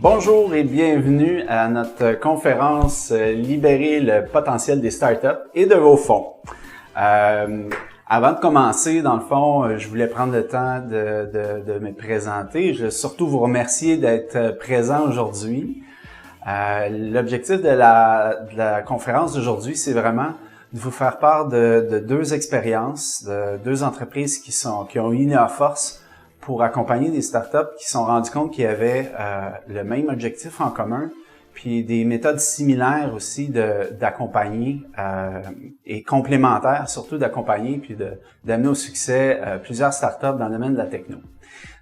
Bonjour et bienvenue à notre conférence Libérer le potentiel des startups et de vos fonds. Avant de commencer, dans le fond, je voulais prendre le temps de me présenter. Je veux surtout vous remercier d'être présent aujourd'hui. L'objectif de la conférence d'aujourd'hui, c'est vraiment de vous faire part de deux expériences, de deux entreprises qui ont uni à force pour accompagner des startups qui se sont rendus compte qu'ils avaient le même objectif en commun, puis des méthodes similaires aussi d'accompagner et complémentaires, surtout d'accompagner puis d'amener au succès plusieurs startups dans le domaine de la techno.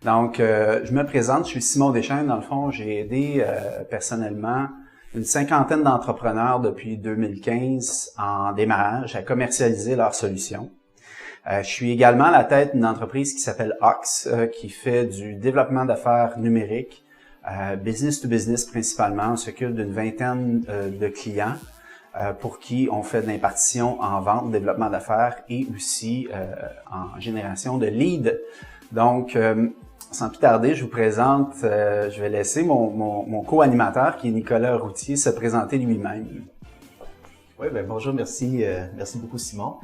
Donc, je me présente, je suis Simon Deschênes. Dans le fond, j'ai aidé personnellement une cinquantaine d'entrepreneurs depuis 2015 en démarrage à commercialiser leurs solutions. Je suis également à la tête d'une entreprise qui s'appelle Ox, qui fait du développement d'affaires numérique, business to business principalement. On s'occupe d'une vingtaine de clients pour qui on fait de l'impartition en vente, développement d'affaires et aussi en génération de leads. Donc, sans plus tarder, je vous présente, je vais laisser mon co-animateur qui est Nicolas Routier se présenter lui-même. Oui, bonjour, merci beaucoup Simon.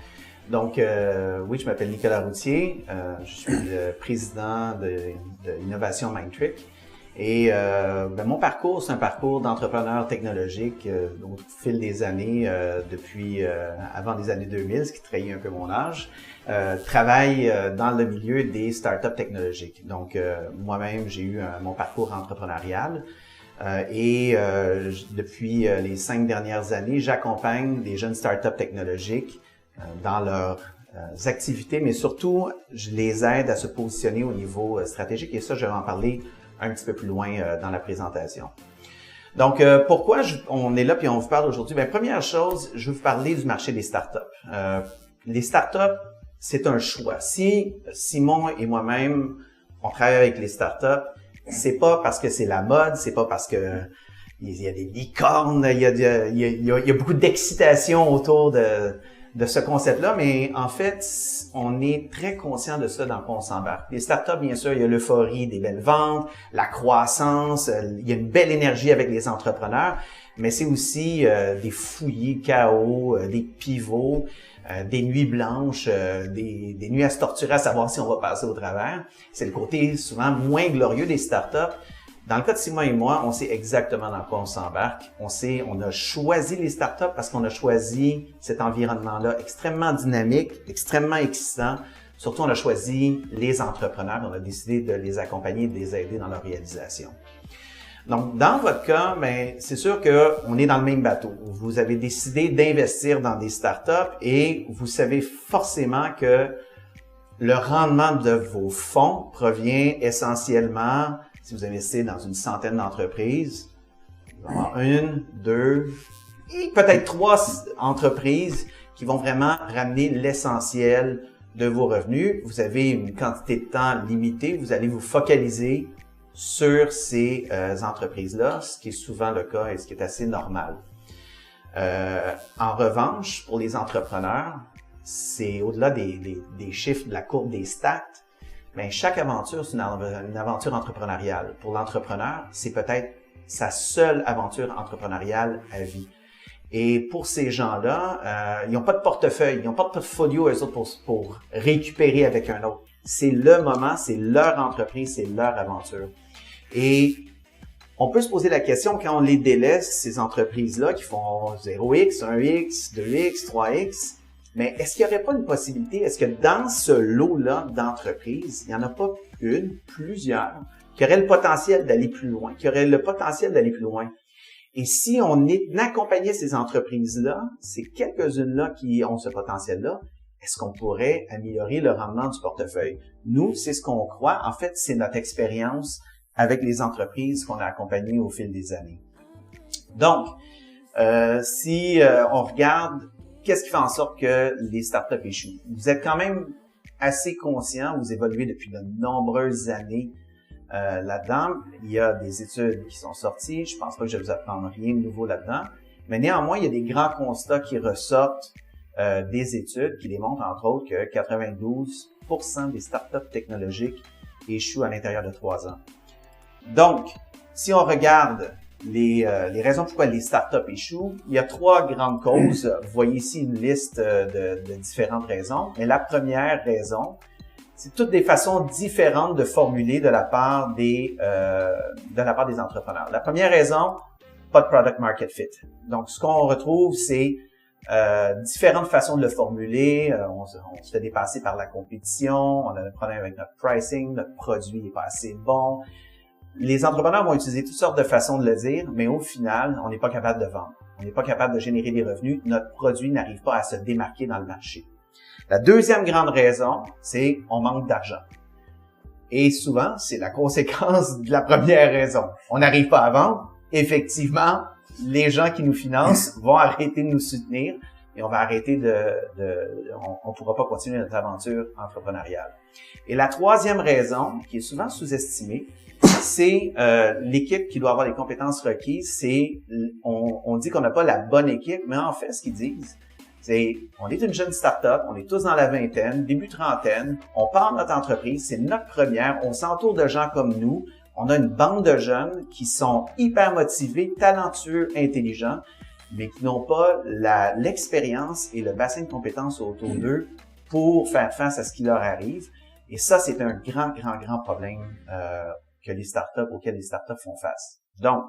Donc, oui, je m'appelle Nicolas Routier, je suis le président de Innovation Mindtrick et mon parcours, c'est un parcours d'entrepreneur technologique au fil des années, depuis avant les années 2000, ce qui trahit un peu mon âge, travaille dans le milieu des startups technologiques. Donc, moi-même, j'ai eu mon parcours entrepreneurial. Depuis les 5 dernières années, j'accompagne des jeunes startups technologiques dans leurs activités, mais surtout, je les aide à se positionner au niveau stratégique et ça, je vais en parler un petit peu plus loin dans la présentation. Donc, pourquoi on est là et on vous parle aujourd'hui? Première chose, je vais vous parler du marché des startups. Les startups, c'est un choix. Si Simon et moi-même, on travaille avec les startups, c'est pas parce que c'est la mode, c'est pas parce que il y a des licornes, il y a beaucoup d'excitation autour de ce concept-là, mais en fait, on est très conscient de ça dans quoi on s'embarque. Les startups, bien sûr, il y a l'euphorie des belles ventes, la croissance, il y a une belle énergie avec les entrepreneurs, mais c'est aussi des fouillis, chaos, des pivots, des nuits blanches, des nuits à se torturer à savoir si on va passer au travers. C'est le côté souvent moins glorieux des startups. Dans le cas de Simon et moi, on sait exactement dans quoi on s'embarque. On a choisi les startups parce qu'on a choisi cet environnement-là extrêmement dynamique, extrêmement excitant. Surtout, on a choisi les entrepreneurs. On a décidé de les accompagner et de les aider dans leur réalisation. Donc, dans votre cas, c'est sûr qu'on est dans le même bateau. Vous avez décidé d'investir dans des startups et vous savez forcément que le rendement de vos fonds provient essentiellement, si vous investissez dans une centaine d'entreprises, vous allez avoir 1, 2 et peut-être 3 entreprises qui vont vraiment ramener l'essentiel de vos revenus. Vous avez une quantité de temps limitée, vous allez vous focaliser sur ces entreprises-là, ce qui est souvent le cas et ce qui est assez normal. En revanche, pour les entrepreneurs, c'est au-delà des chiffres, de la courbe des stats, chaque aventure, c'est une aventure entrepreneuriale. Pour l'entrepreneur, c'est peut-être sa seule aventure entrepreneuriale à vie. Et pour ces gens-là, ils n'ont pas de portefeuille, ils n'ont pas de portfolio eux autres pour récupérer avec un autre. C'est le moment, c'est leur entreprise, c'est leur aventure. Et on peut se poser la question, quand on les délaisse, ces entreprises-là qui font 0x, 1x, 2x, 3x, mais est-ce qu'il n'y aurait pas une possibilité, est-ce que dans ce lot-là d'entreprises, il n'y en a pas une, plusieurs, qui auraient le potentiel d'aller plus loin, Et si on accompagnait ces entreprises-là, ces quelques-unes-là qui ont ce potentiel-là, est-ce qu'on pourrait améliorer le rendement du portefeuille? Nous, c'est ce qu'on croit. En fait, c'est notre expérience avec les entreprises qu'on a accompagnées au fil des années. Donc, si on regarde qu'est-ce qui fait en sorte que les startups échouent? Vous êtes quand même assez conscient, vous évoluez depuis de nombreuses années là-dedans. Il y a des études qui sont sorties, je pense pas que je vais vous apprendre rien de nouveau là-dedans, mais néanmoins, il y a des grands constats qui ressortent des études qui démontrent, entre autres, que 92% des startups technologiques échouent à l'intérieur de 3 ans. Donc, Si on regarde les raisons pourquoi les startups échouent, il y a 3 grandes causes. Vous voyez ici une liste de différentes raisons. Mais la première raison, c'est toutes des façons différentes de formuler de la part des entrepreneurs. La première raison, pas de product market fit. Donc, ce qu'on retrouve, c'est différentes façons de le formuler. On se fait dépasser par la compétition. On a un problème avec notre pricing. Notre produit n'est pas assez bon. Les entrepreneurs vont utiliser toutes sortes de façons de le dire, mais au final, on n'est pas capable de vendre. On n'est pas capable de générer des revenus. Notre produit n'arrive pas à se démarquer dans le marché. La deuxième grande raison, c'est on manque d'argent. Et souvent, c'est la conséquence de la première raison. On n'arrive pas à vendre. Effectivement, les gens qui nous financent vont arrêter de nous soutenir et on va arrêter on pourra pas continuer notre aventure entrepreneuriale. Et la troisième raison, qui est souvent sous-estimée, c'est l'équipe qui doit avoir les compétences requises. On dit qu'on n'a pas la bonne équipe, mais en fait, ce qu'ils disent, on est une jeune start-up, on est tous dans la vingtaine, début trentaine, on part notre entreprise, c'est notre première, on s'entoure de gens comme nous, on a une bande de jeunes qui sont hyper motivés, talentueux, intelligents, mais qui n'ont pas l'expérience et le bassin de compétences autour d'eux pour faire face à ce qui leur arrive. Et ça, c'est un grand problème auquel les startups font face. Donc,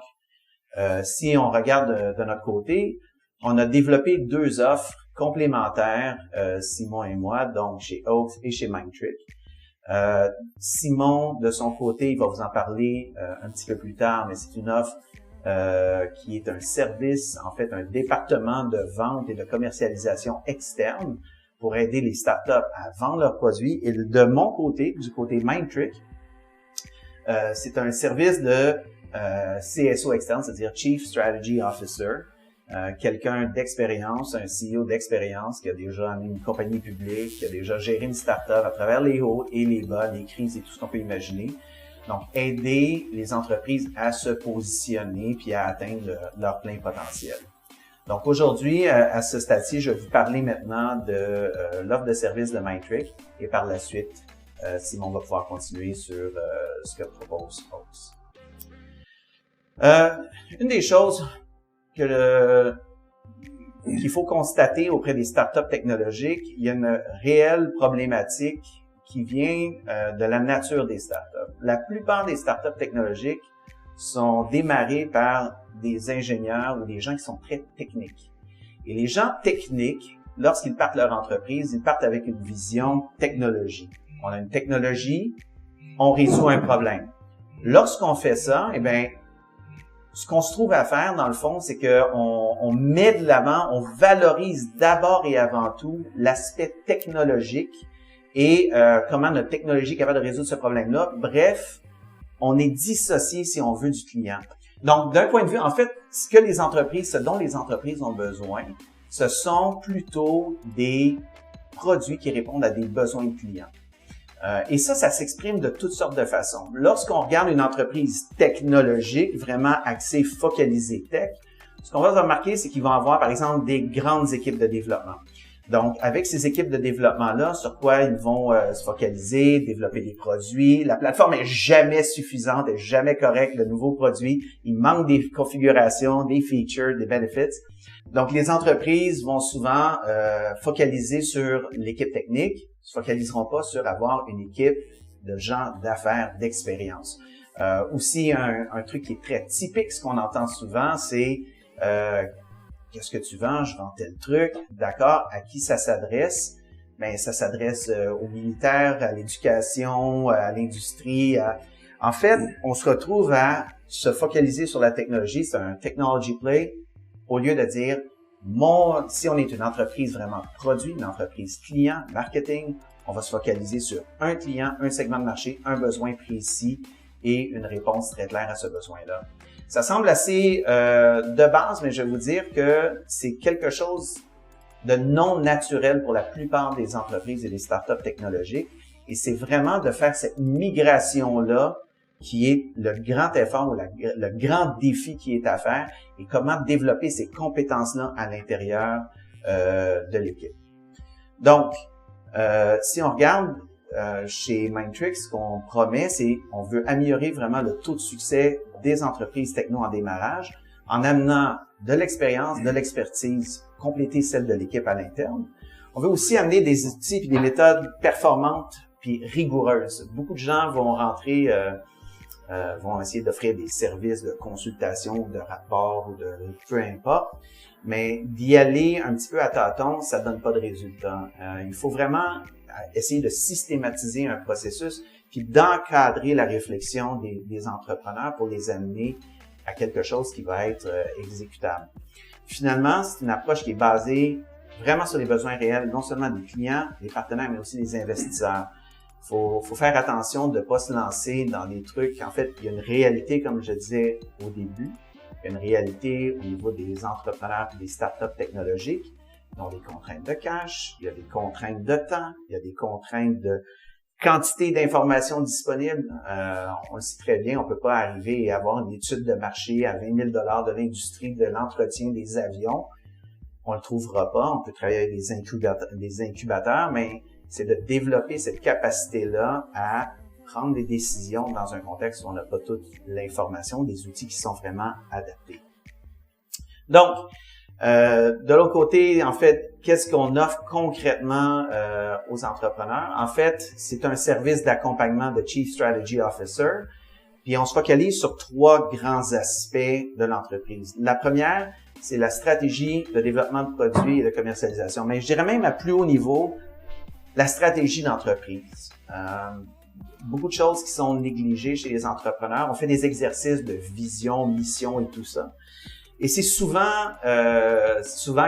si on regarde de notre côté, on a développé 2 offres complémentaires, Simon et moi, donc chez Oaks et chez Mindtrick. Simon, de son côté, il va vous en parler un petit peu plus tard, mais c'est une offre qui est un service, en fait, un département de vente et de commercialisation externe pour aider les startups à vendre leurs produits. Et de mon côté, du côté Mindtrick, c'est un service de CSO externe, c'est-à-dire Chief Strategy Officer. Quelqu'un d'expérience, un CEO d'expérience qui a déjà amené une compagnie publique, qui a déjà géré une start-up à travers les hauts et les bas, les crises et tout ce qu'on peut imaginer. Donc, aider les entreprises à se positionner puis à atteindre leur plein potentiel. Donc, aujourd'hui, à ce stade-ci, je vais vous parler maintenant de l'offre de service de Mindtrick et par la suite, Simon va pouvoir continuer sur ce que propose Oaks. Une des choses qu'il faut constater auprès des startups technologiques, il y a une réelle problématique qui vient de la nature des startups. La plupart des startups technologiques sont démarrées par des ingénieurs ou des gens qui sont très techniques. Et les gens techniques, lorsqu'ils partent leur entreprise, ils partent avec une vision technologie. On a une technologie, on résout un problème. Lorsqu'on fait ça, eh bien, ce qu'on se trouve à faire, dans le fond, c'est qu'on met de l'avant, on valorise d'abord et avant tout l'aspect technologique et comment notre technologie est capable de résoudre ce problème-là. Bref, on est dissocié, si on veut, du client. Donc, d'un point de vue, en fait, ce dont les entreprises ont besoin, ce sont plutôt des produits qui répondent à des besoins de clients. Et ça s'exprime de toutes sortes de façons. Lorsqu'on regarde une entreprise technologique, vraiment axée, focalisée tech, ce qu'on va remarquer, c'est qu'ils vont avoir, par exemple, des grandes équipes de développement. Donc, avec ces équipes de développement-là, sur quoi ils vont se focaliser, développer des produits. La plateforme est jamais suffisante, est jamais correcte. Le nouveau produit, il manque des configurations, des features, des benefits. Donc, les entreprises vont souvent focaliser sur l'équipe technique, ne se focaliseront pas sur avoir une équipe de gens d'affaires, d'expérience. Aussi, un truc qui est très typique, ce qu'on entend souvent, c'est qu'est-ce que tu vends? Je vends tel truc. D'accord. À qui ça s'adresse? Ben, ça s'adresse aux militaires, à l'éducation, à l'industrie. En fait, on se retrouve à se focaliser sur la technologie. C'est un technology play au lieu de dire si on est une entreprise vraiment produit, une entreprise client, marketing, on va se focaliser sur un client, un segment de marché, un besoin précis et une réponse très claire à ce besoin-là. Ça semble assez de base, mais je vais vous dire que c'est quelque chose de non naturel pour la plupart des entreprises et des startups technologiques. Et c'est vraiment de faire cette migration-là qui est le grand effort ou le grand défi qui est à faire et comment développer ces compétences-là à l'intérieur de l'équipe. Donc, si on regarde chez Mindtrix, ce qu'on promet, c'est on veut améliorer vraiment le taux de succès des entreprises techno en démarrage en amenant de l'expérience, de l'expertise, compléter celle de l'équipe à l'interne. On veut aussi amener des outils et des méthodes performantes puis rigoureuses. Beaucoup de gens vont rentrer, vont essayer d'offrir des services de consultation, de rapport ou de peu importe, mais d'y aller un petit peu à tâtons, ça donne pas de résultat. Il faut vraiment essayer de systématiser un processus puis d'encadrer la réflexion des entrepreneurs pour les amener à quelque chose qui va être exécutable. Finalement, c'est une approche qui est basée vraiment sur les besoins réels, non seulement des clients, des partenaires, mais aussi des investisseurs. Faut faire attention de ne pas se lancer dans des trucs. En fait, il y a une réalité, comme je disais au début, il y a une réalité au niveau des entrepreneurs et des startups technologiques. Ils ont des contraintes de cash, il y a des contraintes de temps, il y a des contraintes de quantité d'informations disponibles. On le sait très bien, on peut pas arriver et avoir une étude de marché à 20 000 $ de l'industrie de l'entretien des avions. On le trouvera pas. On peut travailler avec des incubateurs, mais c'est de développer cette capacité-là à prendre des décisions dans un contexte où on n'a pas toute l'information, des outils qui sont vraiment adaptés. Donc, de l'autre côté, en fait, qu'est-ce qu'on offre concrètement aux entrepreneurs? En fait, c'est un service d'accompagnement de Chief Strategy Officer. Puis on se focalise sur 3 grands aspects de l'entreprise. La première, c'est la stratégie de développement de produits et de commercialisation. Mais je dirais même à plus haut niveau, la stratégie d'entreprise. Beaucoup de choses qui sont négligées chez les entrepreneurs. On fait des exercices de vision, mission et tout ça. Et c'est souvent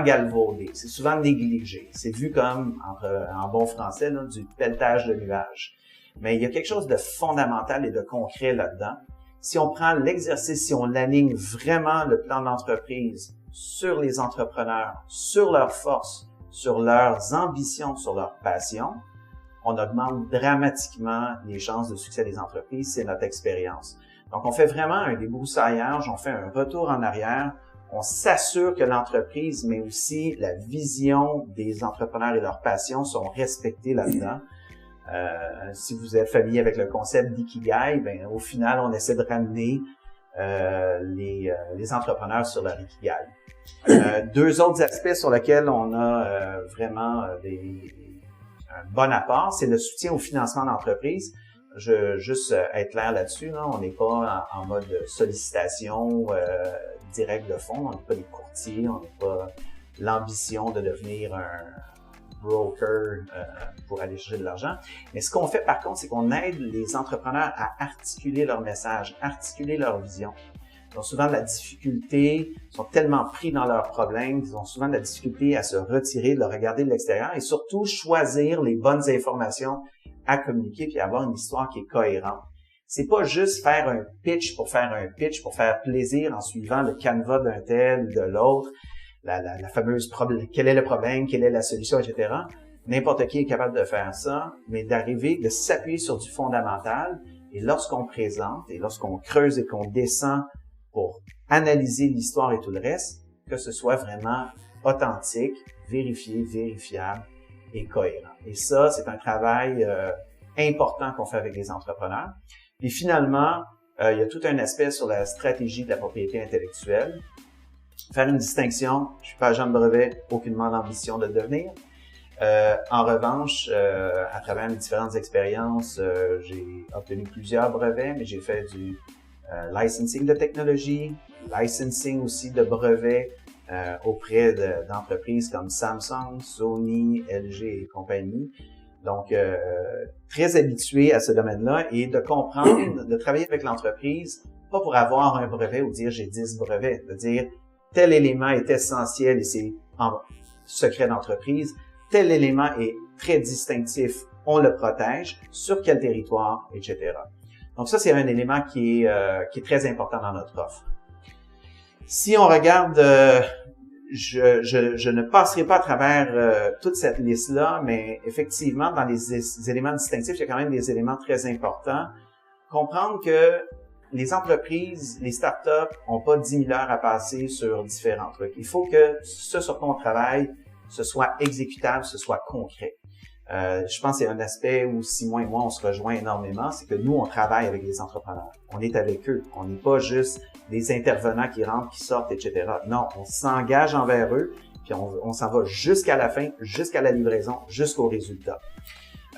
galvaudé, c'est souvent négligé. C'est vu comme, en bon français, là, du pelletage de nuages. Mais il y a quelque chose de fondamental et de concret là-dedans. Si on prend l'exercice, si on aligne vraiment le plan d'entreprise sur les entrepreneurs, sur leurs forces, sur leurs ambitions, sur leurs passions, on augmente dramatiquement les chances de succès des entreprises. C'est notre expérience. Donc, on fait vraiment un débroussaillage, on fait un retour en arrière, on s'assure que l'entreprise, mais aussi la vision des entrepreneurs et leurs passions sont respectées là-dedans. Si vous êtes familier avec le concept d'Ikigai, ben au final, on essaie de ramener les entrepreneurs sur leur Ikigai. 2 autres aspects sur lesquels on a vraiment un bon apport, c'est le soutien au financement d'entreprise. Juste être clair là-dessus, là, on n'est pas en mode sollicitation directe de fonds, on n'est pas des courtiers, on n'a pas l'ambition de devenir un broker pour aller chercher de l'argent. Mais ce qu'on fait par contre, c'est qu'on aide les entrepreneurs à articuler leur message, articuler leur vision. Ils ont souvent de la difficulté, ils sont tellement pris dans leurs problèmes, ils ont souvent de la difficulté à se retirer, de le regarder de l'extérieur et surtout choisir les bonnes informations à communiquer puis avoir une histoire qui est cohérente. C'est pas juste faire un pitch pour faire un pitch, pour faire plaisir en suivant le canevas d'un tel ou de l'autre, la fameuse quel est le problème, quelle est la solution, etc. N'importe qui est capable de faire ça, mais d'arriver, de s'appuyer sur du fondamental et lorsqu'on présente et lorsqu'on creuse et qu'on descend pour analyser l'histoire et tout le reste, que ce soit vraiment authentique, vérifié, vérifiable et cohérent. Et ça, c'est un travail important qu'on fait avec les entrepreneurs. Puis finalement, il y a tout un aspect sur la stratégie de la propriété intellectuelle. Faire une distinction, je suis pas agent de brevet, aucunement l'ambition de le devenir. En revanche, à travers mes différentes expériences, j'ai obtenu plusieurs brevets, mais j'ai fait du licensing de technologie, licensing aussi de brevets auprès d'entreprises comme Samsung, Sony, LG et compagnie. Donc, très habitué à ce domaine-là et de comprendre, de travailler avec l'entreprise, pas pour avoir un brevet ou dire j'ai 10 brevets, de dire tel élément est essentiel et c'est en secret d'entreprise, tel élément est très distinctif, on le protège, sur quel territoire, etc. Donc ça, c'est un élément qui est très important dans notre offre. Si on regarde, je ne passerai pas à travers toute cette liste-là, mais effectivement, dans les éléments distinctifs, il y a quand même des éléments très importants. Comprendre que les entreprises, les startups n'ont pas 10 000 heures à passer sur différents trucs. Il faut que ce sur quoi on travaille, ce soit exécutable, ce soit concret. Je pense que c'est un aspect où Simon et moi, on se rejoint énormément, c'est que nous, on travaille avec les entrepreneurs. On est avec eux. On n'est pas juste des intervenants qui rentrent, qui sortent, etc. Non, on s'engage envers eux, puis on s'en va jusqu'à la fin, jusqu'à la livraison, jusqu'au résultat.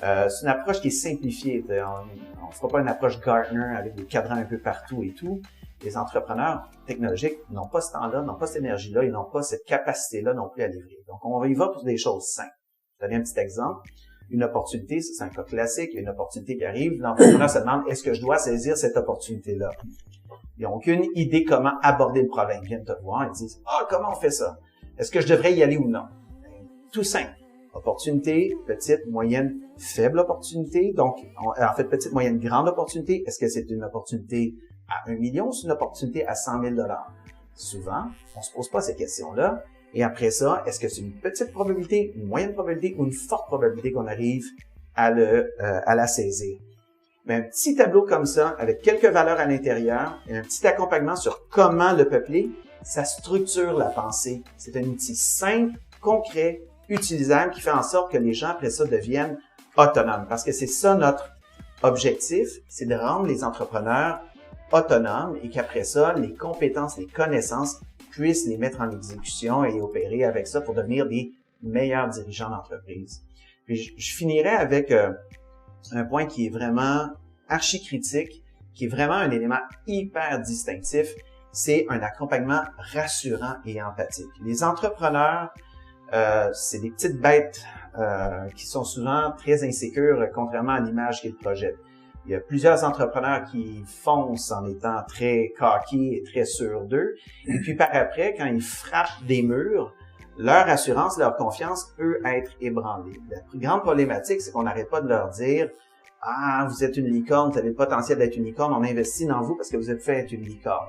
C'est une approche qui est simplifiée. On ne fera pas une approche Gartner avec des cadrans un peu partout et tout. Les entrepreneurs technologiques n'ont pas ce temps-là, n'ont pas cette énergie-là, ils n'ont pas cette capacité-là non plus à livrer. Donc, on y va pour des choses simples. Je vais donner un petit exemple. Une opportunité, ça c'est un cas classique, il y a une opportunité qui arrive, l'entrepreneur se demande, est-ce que je dois saisir cette opportunité-là? Ils n'ont aucune idée comment aborder le problème. Ils viennent te voir, ils disent, comment on fait ça? Est-ce que je devrais y aller ou non? Tout simple. Opportunité, petite, moyenne, faible opportunité. Donc, en fait, petite, moyenne, grande opportunité. Est-ce que c'est une opportunité à 1 million ou c'est une opportunité à 100 000 $? Souvent, on se pose pas ces questions-là. Et après ça, est-ce que c'est une petite probabilité, une moyenne probabilité ou une forte probabilité qu'on arrive à la saisir? Mais un petit tableau comme ça, avec quelques valeurs à l'intérieur et un petit accompagnement sur comment le peupler, ça structure la pensée. C'est un outil simple, concret, utilisable qui fait en sorte que les gens après ça deviennent autonomes. Parce que c'est ça notre objectif, c'est de rendre les entrepreneurs autonomes et qu'après ça, les compétences, les connaissances puissent les mettre en exécution et opérer avec ça pour devenir des meilleurs dirigeants d'entreprise. Puis je finirai avec un point qui est vraiment archi-critique, qui est vraiment un élément hyper distinctif, c'est un accompagnement rassurant et empathique. Les entrepreneurs, c'est des petites bêtes qui sont souvent très insécures, contrairement à l'image qu'ils projettent. Il y a plusieurs entrepreneurs qui foncent en étant très cocky et très sûrs d'eux. Et puis par après, quand ils frappent des murs, leur assurance, leur confiance peut être ébranlée. La plus grande problématique, c'est qu'on n'arrête pas de leur dire « Ah, vous êtes une licorne, vous avez le potentiel d'être une licorne, on investit dans vous parce que vous êtes fait être une licorne. »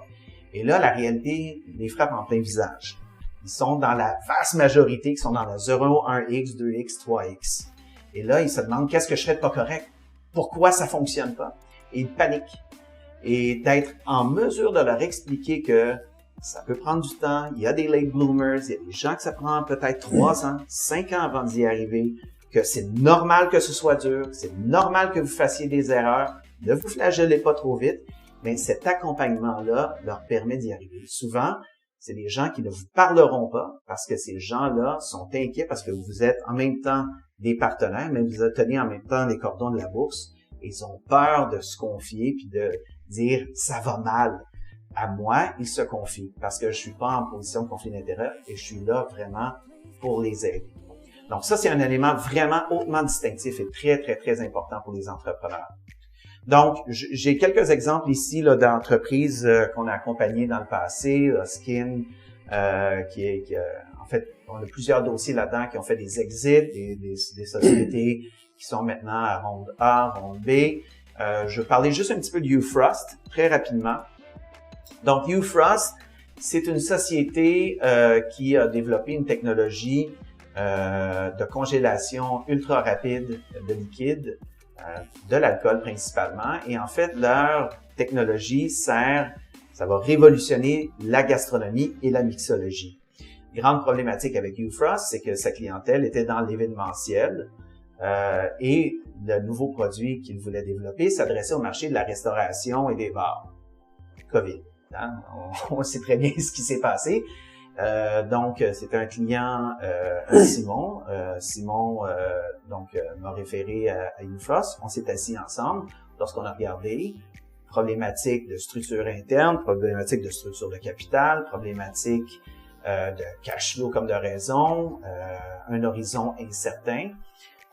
Et là, la réalité les frappe en plein visage. Ils sont dans la vaste majorité qui sont dans la 0, 1X, 2X, 3X. Et là, ils se demandent « Qu'est-ce que je ferais de pas correct? Pourquoi ça fonctionne pas? » Et ils paniquent. Et d'être en mesure de leur expliquer que ça peut prendre du temps, il y a des late bloomers, il y a des gens que ça prend peut-être 3 ans, 5 ans avant d'y arriver, que c'est normal que ce soit dur, c'est normal que vous fassiez des erreurs, ne vous flagellez pas trop vite, mais cet accompagnement-là leur permet d'y arriver. Souvent, c'est des gens qui ne vous parleront pas parce que ces gens-là sont inquiets parce que vous êtes en même temps des partenaires, mais vous tenez en même temps les cordons de la bourse et ils ont peur de se confier puis de dire « ça va mal ». À moi, ils se confient parce que je suis pas en position de conflit d'intérêt et je suis là vraiment pour les aider. Donc ça, c'est un élément vraiment hautement distinctif et très, très, très important pour les entrepreneurs. Donc, j'ai quelques exemples ici là d'entreprises qu'on a accompagnées dans le passé. Skin, en fait, on a plusieurs dossiers là-dedans qui ont fait des exits, des sociétés qui sont maintenant à ronde A, ronde B. Je vais parler juste un petit peu de Ufrost, très rapidement. Donc, Ufrost, c'est une société qui a développé une technologie de congélation ultra rapide de liquide, de l'alcool principalement. Et en fait, leur technologie ça va révolutionner la gastronomie et la mixologie. Grande problématique avec Ufrost, c'est que sa clientèle était dans l'événementiel et le nouveau produit qu'il voulait développer s'adressait au marché de la restauration et des bars. COVID. Hein? On sait très bien ce qui s'est passé. Donc, c'était un client, Simon. Simon, m'a référé à Ufrost. On s'est assis ensemble lorsqu'on a regardé problématique de structure interne, problématique de structure de capital, problématique de cash flow comme de raison, un horizon incertain.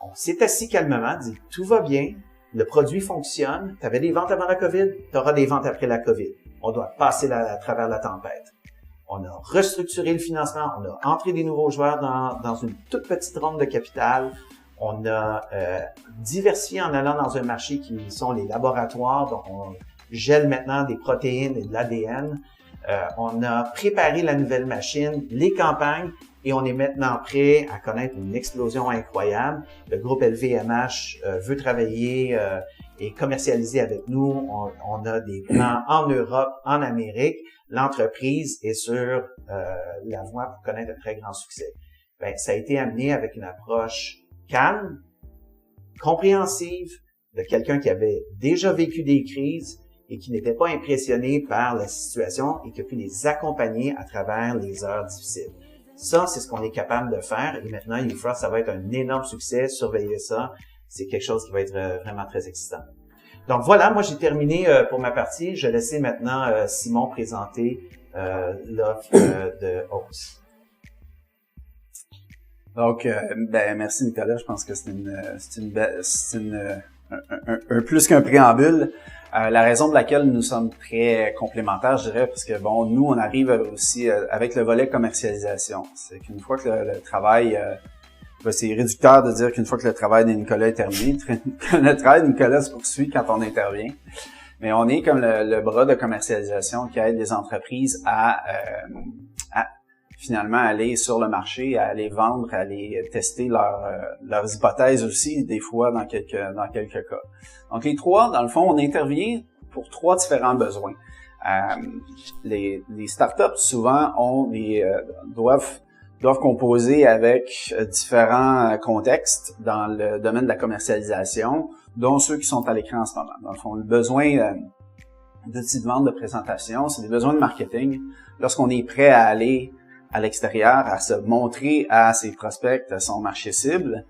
On s'est assis calmement, dit tout va bien, le produit fonctionne, tu avais des ventes avant la COVID, tu auras des ventes après la COVID. On doit passer à travers la tempête. On a restructuré le financement, on a entré des nouveaux joueurs dans une toute petite ronde de capital. On a diversifié en allant dans un marché qui sont les laboratoires. Donc, on gèle maintenant des protéines et de l'ADN. On a préparé la nouvelle machine, les campagnes, et on est maintenant prêt à connaître une explosion incroyable. Le groupe LVMH veut travailler et commercialiser avec nous. On a des plans en Europe, en Amérique. L'entreprise est sur la voie pour connaître un très grand succès. Ça a été amené avec une approche calme, compréhensive de quelqu'un qui avait déjà vécu des crises et qui n'était pas impressionné par la situation et qui a pu les accompagner à travers les heures difficiles. Ça, c'est ce qu'on est capable de faire et maintenant, YouFrost, ça va être un énorme succès. Surveillez ça. C'est quelque chose qui va être vraiment très excitant. Donc voilà, moi j'ai terminé pour ma partie. Je vais laisser maintenant Simon présenter l'offre de Hausse. Donc, merci Nicolas. Je pense que c'est un plus qu'un préambule. La raison pour laquelle nous sommes très complémentaires, je dirais, parce que bon, nous on arrive aussi avec le volet commercialisation. C'est qu'une fois que le travail, c'est réducteur de dire qu'une fois que le travail de Nicolas est terminé, le travail de Nicolas se poursuit quand on intervient. Mais on est comme le bras de commercialisation qui aide les entreprises à finalement aller sur le marché, à aller vendre, à aller tester leurs hypothèses aussi, des fois dans quelques cas. Donc les trois, dans le fond, on intervient pour trois différents besoins. Les startups souvent doivent composer avec différents contextes dans le domaine de la commercialisation, dont ceux qui sont à l'écran en ce moment. Dans le fond, le besoin d'outils de vente, de présentation, c'est des besoins de marketing. Lorsqu'on est prêt à aller à l'extérieur, à se montrer à ses prospects, à son marché cible.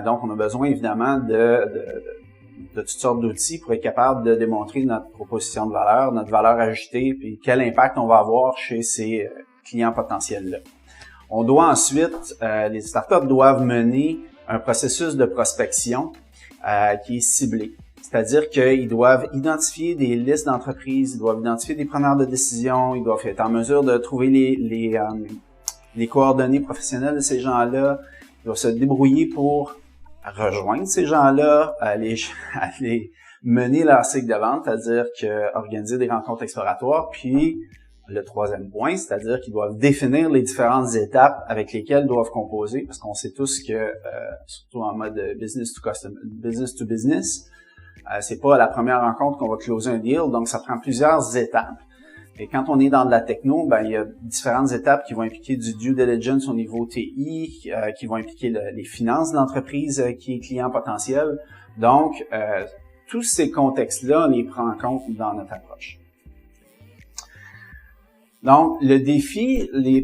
Donc, on a besoin évidemment de toutes sortes d'outils pour être capable de démontrer notre proposition de valeur, notre valeur ajoutée, puis quel impact on va avoir chez ces clients potentiels-là. On doit ensuite, les startups doivent mener un processus de prospection qui est ciblé. C'est-à-dire qu'ils doivent identifier des listes d'entreprises, ils doivent identifier des preneurs de décision, ils doivent être en mesure de trouver les coordonnées professionnelles de ces gens-là, ils doivent se débrouiller pour rejoindre ces gens-là, aller mener leur cycle de vente, c'est-à-dire organiser des rencontres exploratoires, puis le troisième point, c'est-à-dire qu'ils doivent définir les différentes étapes avec lesquelles ils doivent composer, parce qu'on sait tous que, surtout en mode business to business, c'est pas à la première rencontre qu'on va closer un deal, donc ça prend plusieurs étapes. Et quand on est dans de la techno, il y a différentes étapes qui vont impliquer du due diligence au niveau TI, qui vont impliquer les finances de l'entreprise qui est client potentiel. Donc, tous ces contextes-là, on les prend en compte dans notre approche. Donc, le défi, les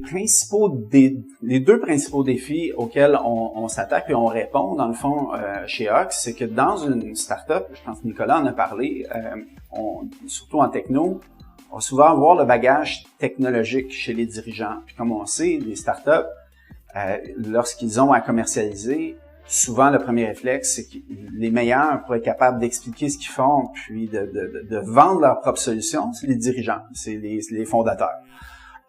deux principaux défis auxquels on s'attaque et on répond, dans le fond, chez Ox, c'est que dans une startup, je pense que Nicolas en a parlé, surtout en techno, on va souvent avoir le bagage technologique chez les dirigeants. Puis comme on sait, les startups, lorsqu'ils ont à commercialiser, souvent le premier réflexe, c'est que les meilleurs pour être capables d'expliquer ce qu'ils font, puis de vendre leur propre solution, c'est les dirigeants, c'est les fondateurs.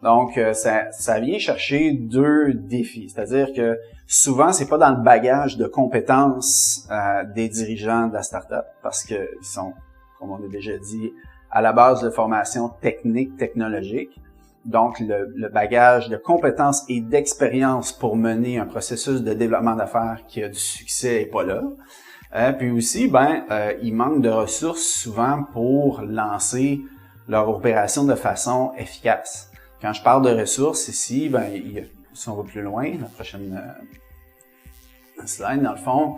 Donc, ça vient chercher deux défis. C'est-à-dire que souvent, c'est pas dans le bagage de compétences des dirigeants de la startup, parce que ils sont, comme on a déjà dit, à la base de formation technique, technologique. Donc, le bagage de compétences et d'expérience pour mener un processus de développement d'affaires qui a du succès est pas là. Puis aussi, il manque de ressources souvent pour lancer leur opération de façon efficace. Quand je parle de ressources ici, si on va plus loin, la prochaine slide, dans le fond,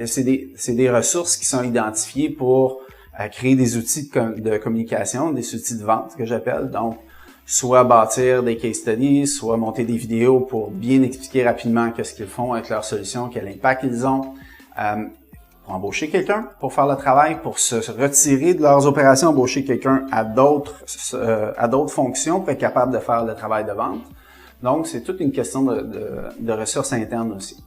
c'est des ressources qui sont identifiées pour créer des outils de communication, des outils de vente que j'appelle. Donc, soit bâtir des case studies, soit monter des vidéos pour bien expliquer rapidement qu'est-ce qu'ils font avec leur solution, quel impact ils ont, pour embaucher quelqu'un pour faire le travail, pour se retirer de leurs opérations, embaucher quelqu'un à d'autres fonctions pour être capable de faire le travail de vente. Donc, c'est toute une question de ressources internes aussi.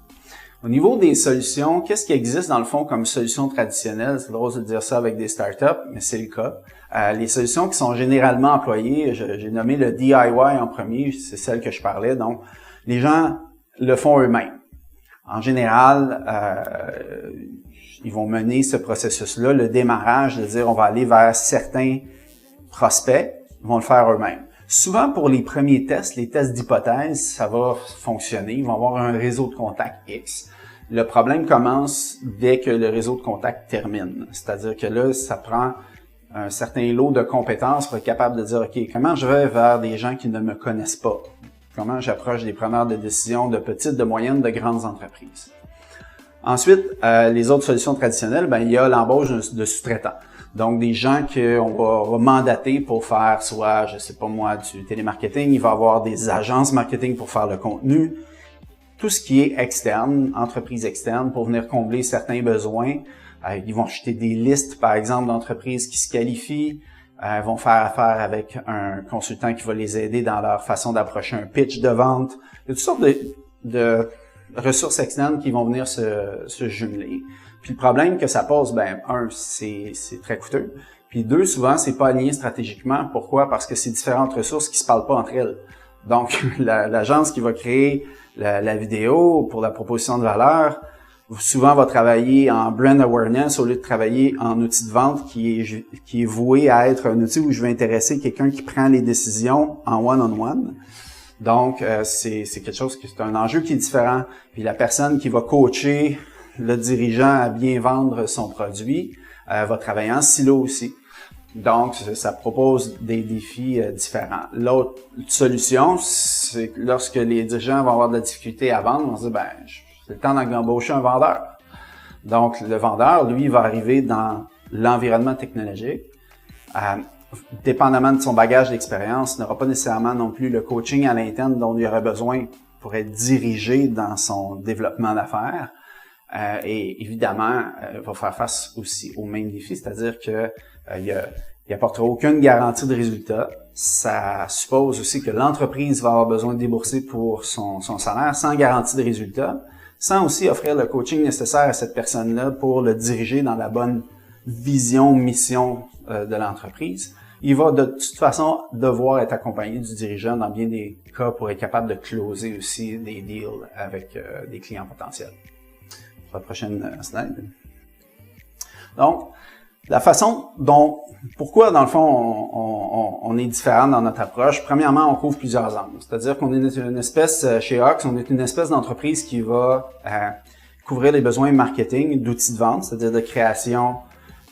Au niveau des solutions, qu'est-ce qui existe dans le fond comme solution traditionnelle? C'est drôle de dire ça avec des startups, mais c'est le cas. Les solutions qui sont généralement employées, j'ai nommé le DIY en premier, c'est celle que je parlais. Donc, les gens le font eux-mêmes. En général, ils vont mener ce processus-là, le démarrage, de dire on va aller vers certains prospects, ils vont le faire eux-mêmes. Souvent, pour les premiers tests, les tests d'hypothèse, ça va fonctionner. Ils vont avoir un réseau de contacts X. Le problème commence dès que le réseau de contacts termine. C'est-à-dire que là, ça prend un certain lot de compétences pour être capable de dire, OK, comment je vais vers des gens qui ne me connaissent pas? Comment j'approche des preneurs de décision de petites, de moyennes, de grandes entreprises? Ensuite, les autres solutions traditionnelles, ben, il y a l'embauche de sous-traitants. Donc, des gens qu'on va mandater pour faire soit, je sais pas moi, du télémarketing. Il va y avoir des agences marketing pour faire le contenu. Tout ce qui est externe, entreprise externe, pour venir combler certains besoins. Ils vont acheter des listes, par exemple, d'entreprises qui se qualifient. Vont faire affaire avec un consultant qui va les aider dans leur façon d'approcher un pitch de vente. Il y a toutes sortes de ressources externes qui vont venir se jumeler. Puis le problème que ça pose, ben, un, c'est très coûteux. Puis deux, souvent, c'est pas aligné stratégiquement. Pourquoi? Parce que c'est différentes ressources qui se parlent pas entre elles. Donc, l'agence qui va créer la vidéo pour la proposition de valeur, souvent va travailler en brand awareness au lieu de travailler en outil de vente qui est voué à être un outil où je vais intéresser quelqu'un qui prend les décisions en one-on-one. Donc, c'est quelque chose qui c'est un enjeu qui est différent. Puis la personne qui va coacher le dirigeant à bien vendre son produit va travailler en silo aussi. Donc, ça propose des défis différents. L'autre solution, c'est que lorsque les dirigeants vont avoir de la difficulté à vendre, on se dit, ben, c'est le temps d'embaucher un vendeur. Donc, le vendeur, lui, va arriver dans l'environnement technologique. Dépendamment de son bagage d'expérience, n'aura pas nécessairement non plus le coaching à l'interne dont il aurait besoin pour être dirigé dans son développement d'affaires. Et évidemment, va faire face aussi au même défi, c'est-à-dire que il apportera aucune garantie de résultat. Ça suppose aussi que l'entreprise va avoir besoin de débourser pour son salaire sans garantie de résultat, sans aussi offrir le coaching nécessaire à cette personne-là pour le diriger dans la bonne vision, mission de l'entreprise. Il va de toute façon devoir être accompagné du dirigeant dans bien des cas pour être capable de closer aussi des deals avec des clients potentiels. La prochaine slide. Donc, la façon dont, pourquoi dans le fond on est différent dans notre approche. Premièrement, on couvre plusieurs angles. C'est-à-dire qu'on est une espèce, chez Ox, on est une espèce d'entreprise qui va couvrir les besoins marketing d'outils de vente, c'est-à-dire de création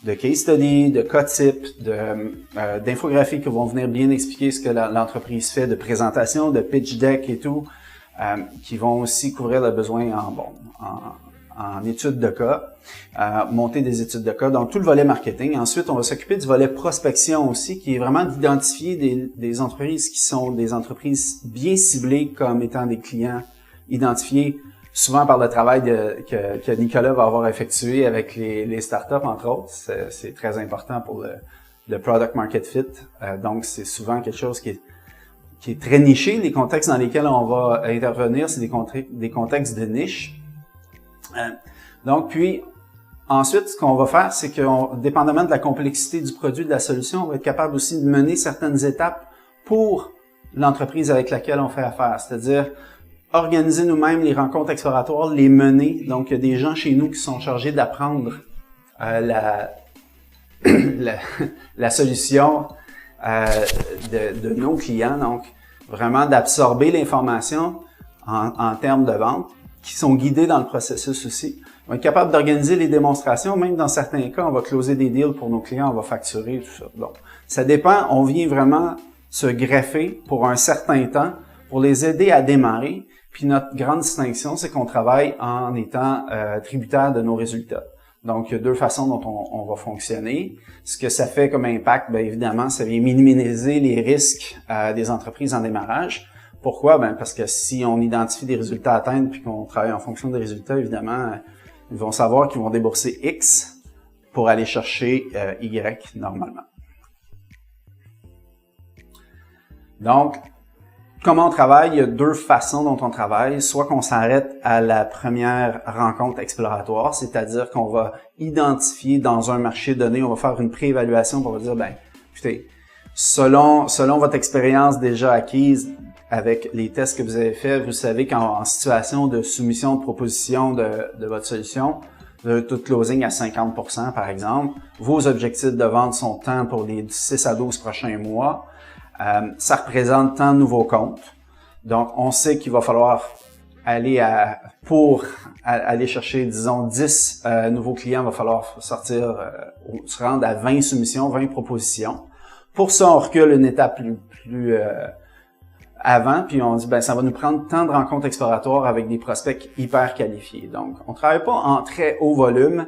de case study, de cas type, d'infographies qui vont venir bien expliquer ce que l'entreprise fait, de présentation, de pitch deck et tout, qui vont aussi couvrir le besoin en études de cas, monter des études de cas, donc tout le volet marketing. Ensuite, on va s'occuper du volet prospection aussi, qui est vraiment d'identifier des entreprises qui sont des entreprises bien ciblées comme étant des clients identifiés, souvent par le travail que Nicolas va avoir effectué avec les startups, entre autres. C'est très important pour le product market fit. Donc, c'est souvent quelque chose qui est très niché. Les contextes dans lesquels on va intervenir, c'est des contextes de niche. Donc, puis, ensuite, ce qu'on va faire, c'est que, dépendamment de la complexité du produit, de la solution, on va être capable aussi de mener certaines étapes pour l'entreprise avec laquelle on fait affaire. C'est-à-dire, organiser nous-mêmes les rencontres exploratoires, les mener. Donc, il y a des gens chez nous qui sont chargés d'apprendre la solution de nos clients. Donc, vraiment d'absorber l'information en termes de vente, qui sont guidés dans le processus aussi. On va être capable d'organiser les démonstrations, même dans certains cas, on va closer des deals pour nos clients, on va facturer, tout ça. Donc, ça dépend, on vient vraiment se greffer pour un certain temps pour les aider à démarrer. Puis notre grande distinction, c'est qu'on travaille en étant tributaire de nos résultats. Donc, il y a deux façons dont on va fonctionner. Ce que ça fait comme impact, bien évidemment, ça vient minimiser les risques des entreprises en démarrage. Pourquoi? Ben parce que si on identifie des résultats à atteindre puis qu'on travaille en fonction des résultats, évidemment, ils vont savoir qu'ils vont débourser X pour aller chercher Y normalement. Donc, comment on travaille? Il y a deux façons dont on travaille. Soit qu'on s'arrête à la première rencontre exploratoire, c'est-à-dire qu'on va identifier dans un marché donné, on va faire une préévaluation pour dire, ben, écoutez, selon votre expérience déjà acquise, avec les tests que vous avez faits, vous savez qu'en situation de soumission de proposition de votre solution, de tout closing à 50%, par exemple, vos objectifs de vente sont tant pour les 6 à 12 prochains mois, ça représente tant de nouveaux comptes. Donc, on sait qu'il va falloir aller aller chercher, disons, 10 nouveaux clients, il va falloir se rendre à 20 soumissions, 20 propositions. Pour ça, on recule une étape plus avant, puis on dit, ben ça va nous prendre tant de rencontres exploratoires avec des prospects hyper qualifiés. Donc, on travaille pas en très haut volume,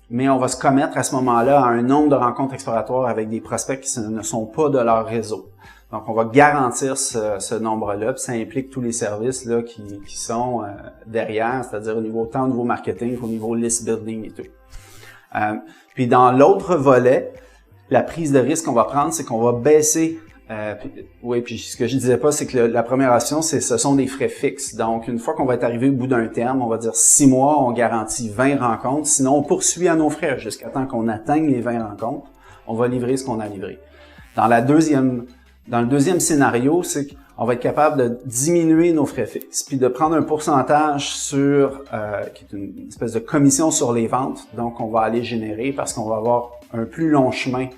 mais on va se commettre à ce moment-là à un nombre de rencontres exploratoires avec des prospects qui ne sont pas de leur réseau. Donc, on va garantir ce nombre-là, puis ça implique tous les services là qui sont derrière, c'est-à-dire autant au niveau marketing qu'au niveau list building et tout. Puis dans l'autre volet, la prise de risque qu'on va prendre, c'est qu'on va baisser. Puis ce que je disais pas, c'est que la première option, ce sont des frais fixes. Donc, une fois qu'on va être arrivé au bout d'un terme, on va dire 6 mois, on garantit 20 rencontres. Sinon, on poursuit à nos frais jusqu'à temps qu'on atteigne les 20 rencontres. On va livrer ce qu'on a livré. Dans le deuxième scénario, c'est qu'on va être capable de diminuer nos frais fixes, puis de prendre un pourcentage sur, qui est une espèce de commission sur les ventes. Donc, on va aller générer parce qu'on va avoir un plus long chemin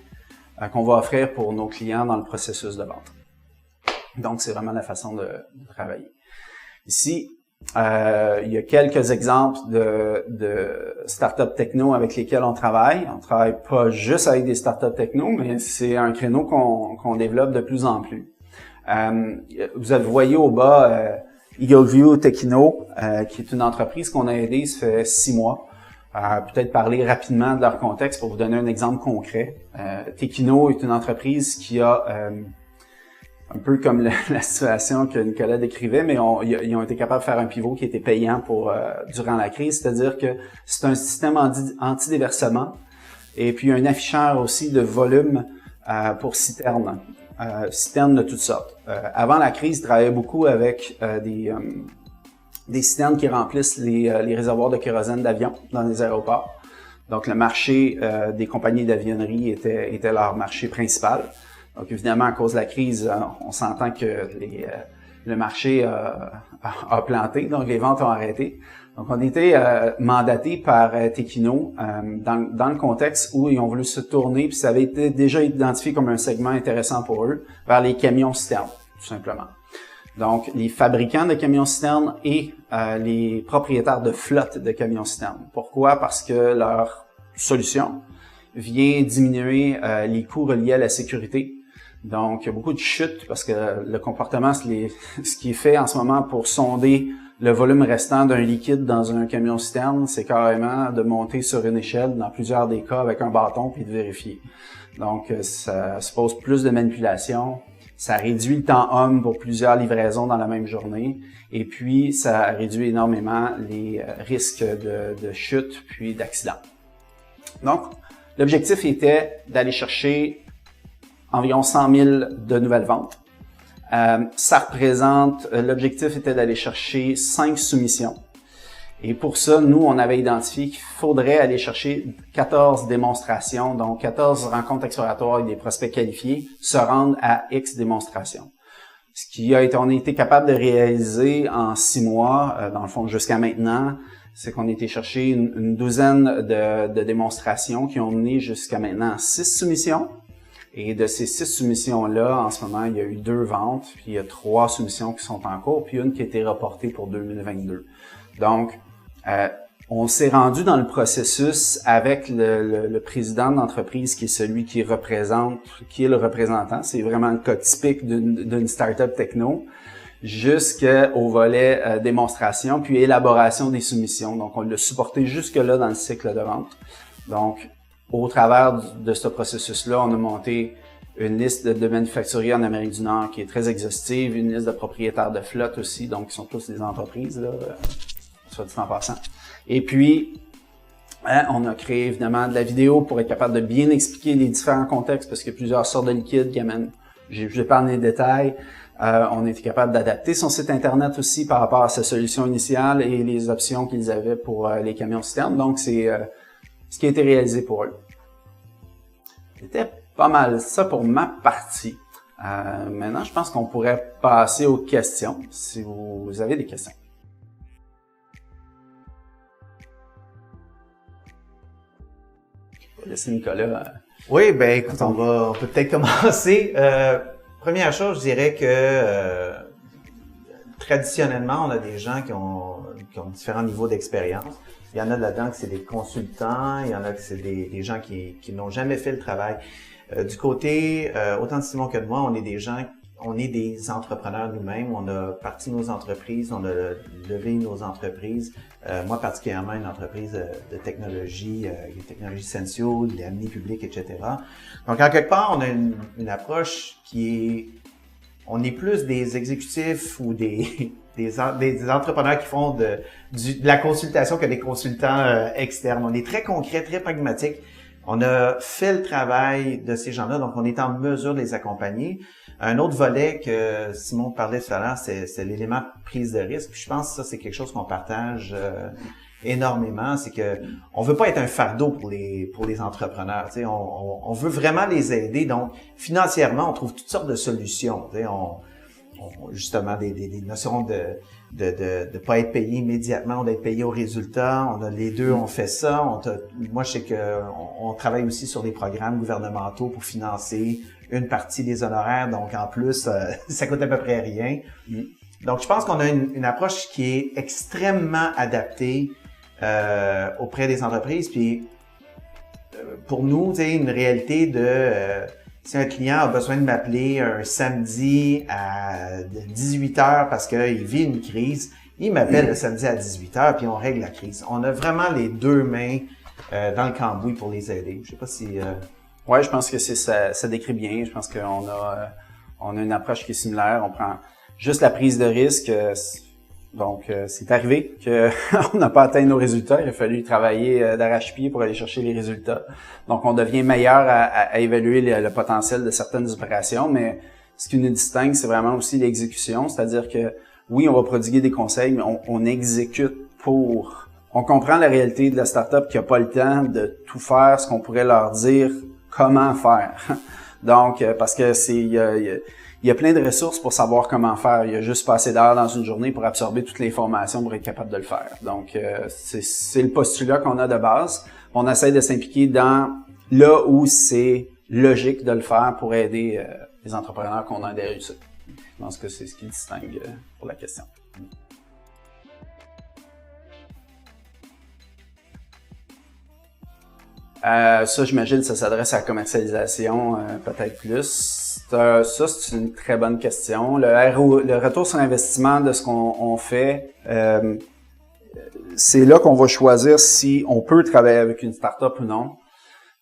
qu'on va offrir pour nos clients dans le processus de vente. Donc, c'est vraiment la façon de travailler. Ici, il y a quelques exemples de startups techno avec lesquels on travaille. On travaille pas juste avec des startups techno, mais c'est un créneau qu'on développe de plus en plus. Vous voyez au bas EagleView Techno, qui est une entreprise qu'on a aidée, ça fait 6 mois. Peut-être parler rapidement de leur contexte pour vous donner un exemple concret. Techino est une entreprise qui a un peu comme la situation que Nicolas décrivait, mais ils ont été capables de faire un pivot qui était payant durant la crise, c'est-à-dire que c'est un système anti-déversement et puis un afficheur aussi de volume pour citernes, citernes de toutes sortes. Avant la crise, ils travaillaient beaucoup avec des citernes qui remplissent les réservoirs de kérosène d'avion dans les aéroports. Donc le marché des compagnies d'avionnerie était leur marché principal. Donc évidemment, à cause de la crise, on s'entend que le marché a planté, donc les ventes ont arrêté. Donc on était mandaté par Techino dans le contexte où ils ont voulu se tourner, puis ça avait été déjà identifié comme un segment intéressant pour eux, vers les camions-citernes, tout simplement. Donc les fabricants de camions-citernes et les propriétaires de flottes de camions-citernes. Pourquoi? Parce que leur solution vient diminuer les coûts reliés à la sécurité. Donc, il y a beaucoup de chutes parce que le comportement, ce qui est fait en ce moment pour sonder le volume restant d'un liquide dans un camion-citerne, c'est carrément de monter sur une échelle dans plusieurs des cas avec un bâton puis de vérifier. Donc, ça suppose plus de manipulation. Ça réduit le temps homme pour plusieurs livraisons dans la même journée. Et puis, ça réduit énormément les risques de chute puis d'accident. Donc, l'objectif était d'aller chercher environ 100 000 de nouvelles ventes. L'objectif était d'aller chercher 5 soumissions. Et pour ça, nous, on avait identifié qu'il faudrait aller chercher 14 démonstrations, donc 14 rencontres exploratoires avec des prospects qualifiés, se rendre à X démonstrations. On a été capable de réaliser en 6 mois, dans le fond jusqu'à maintenant, c'est qu'on a été chercher une douzaine de démonstrations qui ont mené jusqu'à maintenant 6 soumissions. Et de ces 6 soumissions-là, en ce moment, il y a eu 2 ventes, puis il y a 3 soumissions qui sont en cours, puis une qui a été reportée pour 2022. Donc, on s'est rendu dans le processus avec le président de l'entreprise qui est celui qui est le représentant. C'est vraiment le cas typique d'une startup techno, jusqu'au volet démonstration, puis élaboration des soumissions. Donc, on l'a supporté jusque-là dans le cycle de vente. Donc, au travers de ce processus-là, on a monté une liste de manufacturiers en Amérique du Nord qui est très exhaustive, une liste de propriétaires de flotte aussi, donc qui sont tous des entreprises, là, soit dit en passant. Et puis, on a créé évidemment de la vidéo pour être capable de bien expliquer les différents contextes, parce qu'il y a plusieurs sortes de liquides qui amènent, je vais parler des détails. On a été capable d'adapter son site Internet aussi par rapport à sa solution initiale et les options qu'ils avaient pour les camions-citernes. Donc, c'est ce qui a été réalisé pour eux. C'était pas mal ça pour ma partie. Maintenant, je pense qu'on pourrait passer aux questions, si vous avez des questions. Je vais laisser Nicolas. Oui, ben écoute, on peut peut-être commencer. Première chose, je dirais que traditionnellement, on a des gens qui ont différents niveaux d'expérience. Il y en a là-dedans que c'est des consultants, il y en a que c'est des gens qui n'ont jamais fait le travail. Du côté, autant de Simon que de moi, on est des gens on est des entrepreneurs nous-mêmes, on a parti nos entreprises, on a levé nos entreprises. Moi, particulièrement, une entreprise de technologie, les technologies Sensio, l'AMNI public, etc. Donc, en quelque part, on a une approche qui est... On est plus des exécutifs ou des entrepreneurs qui font de la consultation que des consultants externes. On est très concret, très pragmatique. On a fait le travail de ces gens-là, donc on est en mesure de les accompagner. Un autre volet que Simon parlait tout à l'heure, c'est l'élément prise de risque. Puis je pense que ça, c'est quelque chose qu'on partage énormément. C'est que on veut pas être un fardeau pour les entrepreneurs. Tu sais, on veut vraiment les aider. Donc, financièrement, on trouve toutes sortes de solutions. Tu sais, justement des notions de pas être payé immédiatement, d'être payé au résultat. On a les deux, on fait ça. Moi, je sais que on travaille aussi sur des programmes gouvernementaux pour financer une partie des honoraires. Donc, en plus, ça coûte à peu près rien. Donc, je pense qu'on a une approche qui est extrêmement adaptée auprès des entreprises. Puis, pour nous, tu sais, une réalité si un client a besoin de m'appeler un samedi à 18h parce qu'il vit une crise, il m'appelle le samedi à 18h puis on règle la crise. On a vraiment les deux mains dans le cambouis pour les aider. Je sais pas si... Ouais, je pense que ça décrit bien. Je pense qu'on a une approche qui est similaire. On prend juste la prise de risque. Donc, c'est arrivé qu'on n'a pas atteint nos résultats. Il a fallu travailler d'arrache-pied pour aller chercher les résultats. Donc, on devient meilleur à évaluer le potentiel de certaines opérations, mais ce qui nous distingue, c'est vraiment aussi l'exécution. C'est-à-dire que, oui, on va prodiguer des conseils, mais on exécute on comprend la réalité de la startup qui n'a pas le temps de tout faire ce qu'on pourrait leur dire comment faire. Donc, parce que il y a plein de ressources pour savoir comment faire. Il y a juste pas assez d'heures dans une journée pour absorber toute l'information pour être capable de le faire. Donc, c'est le postulat qu'on a de base. On essaie de s'impliquer dans là où c'est logique de le faire pour aider les entrepreneurs qu'on a des réussites. Je pense que c'est ce qui distingue pour la question. Ça, j'imagine, ça s'adresse à la commercialisation, peut-être plus. Ça, c'est une très bonne question. Le retour sur investissement de ce qu'on fait, c'est là qu'on va choisir si on peut travailler avec une start-up ou non.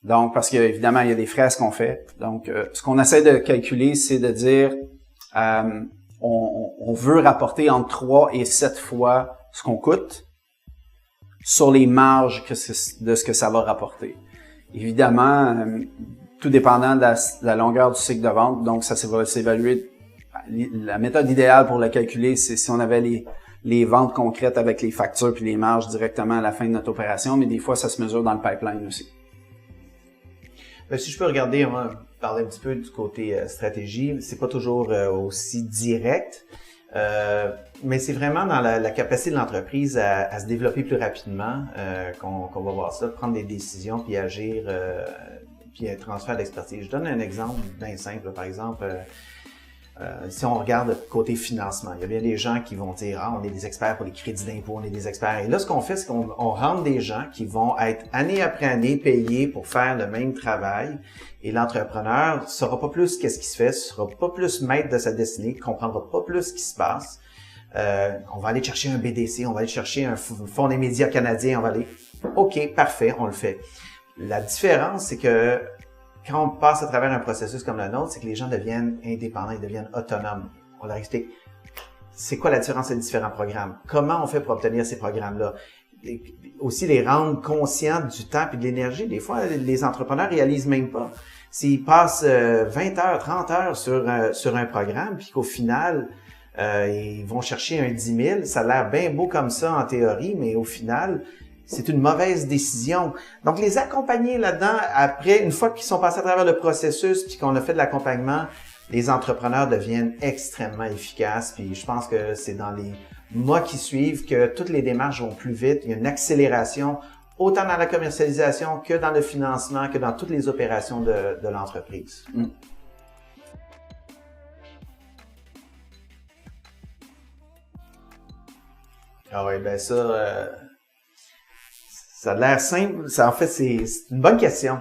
Donc, parce qu'évidemment, il y a des frais à ce qu'on fait. Donc, ce qu'on essaie de calculer, c'est de dire, on veut rapporter entre 3 et 7 fois ce qu'on coûte sur les marges de ce que ça va rapporter. Évidemment, tout dépendant de la longueur du cycle de vente, donc ça va s'évaluer. La méthode idéale pour le calculer, c'est si on avait les ventes concrètes avec les factures puis les marges directement à la fin de notre opération, mais des fois, ça se mesure dans le pipeline aussi. Ben, si je peux regarder, on va parler un petit peu du côté stratégie, c'est pas toujours aussi direct, mais c'est vraiment dans la capacité de l'entreprise à se développer plus rapidement qu'on va voir ça, prendre des décisions puis agir, puis un transfert d'expertise. Je donne un exemple bien simple, par exemple. Si on regarde côté financement, il y a bien des gens qui vont dire « Ah, on est des experts pour les crédits d'impôt, on est des experts. » Et là, ce qu'on fait, c'est qu'on rentre des gens qui vont être année après année payés pour faire le même travail. Et l'entrepreneur ne saura pas plus qu'est-ce qui se fait, ne sera pas plus maître de sa destinée, ne comprendra pas plus ce qui se passe. On va aller chercher un BDC, on va aller chercher un fonds des médias canadiens, on va aller... OK, parfait, on le fait. La différence, c'est que quand on passe à travers un processus comme le nôtre, c'est que les gens deviennent indépendants, ils deviennent autonomes. On leur explique c'est quoi la différence entre les différents programmes, comment on fait pour obtenir ces programmes-là. Et aussi les rendre conscients du temps et de l'énergie. Des fois, les entrepreneurs réalisent même pas. S'ils passent 20 heures, 30 heures sur un programme, puis qu'au final, ils vont chercher un 10 000, ça a l'air bien beau comme ça en théorie, mais au final, c'est une mauvaise décision. Donc, les accompagner là-dedans, après, une fois qu'ils sont passés à travers le processus puis qu'on a fait de l'accompagnement, les entrepreneurs deviennent extrêmement efficaces. Puis je pense que c'est dans les mois qui suivent que toutes les démarches vont plus vite. Il y a une accélération autant dans la commercialisation que dans le financement, que dans toutes les opérations de l'entreprise. Mm. Ah oui, ben ça... Ça a l'air simple. En fait, c'est une bonne question.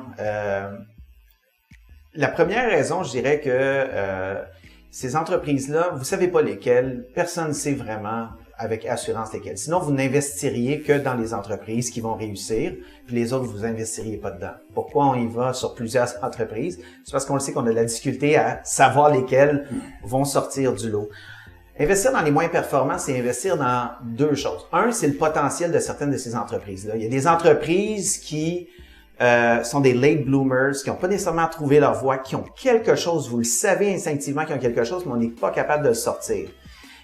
La première raison, je dirais que ces entreprises-là, vous savez pas lesquelles, personne ne sait vraiment avec assurance lesquelles. Sinon, vous n'investiriez que dans les entreprises qui vont réussir, puis les autres, vous investiriez pas dedans. Pourquoi on y va sur plusieurs entreprises? C'est parce qu'on le sait qu'on a de la difficulté à savoir lesquelles vont sortir du lot. Investir dans les moins performants, c'est investir dans deux choses. Un, c'est le potentiel de certaines de ces entreprises-là. Il y a des entreprises qui sont des late bloomers, qui n'ont pas nécessairement trouvé leur voie, qui ont quelque chose, vous le savez instinctivement qu'ils ont quelque chose, mais on n'est pas capable de le sortir.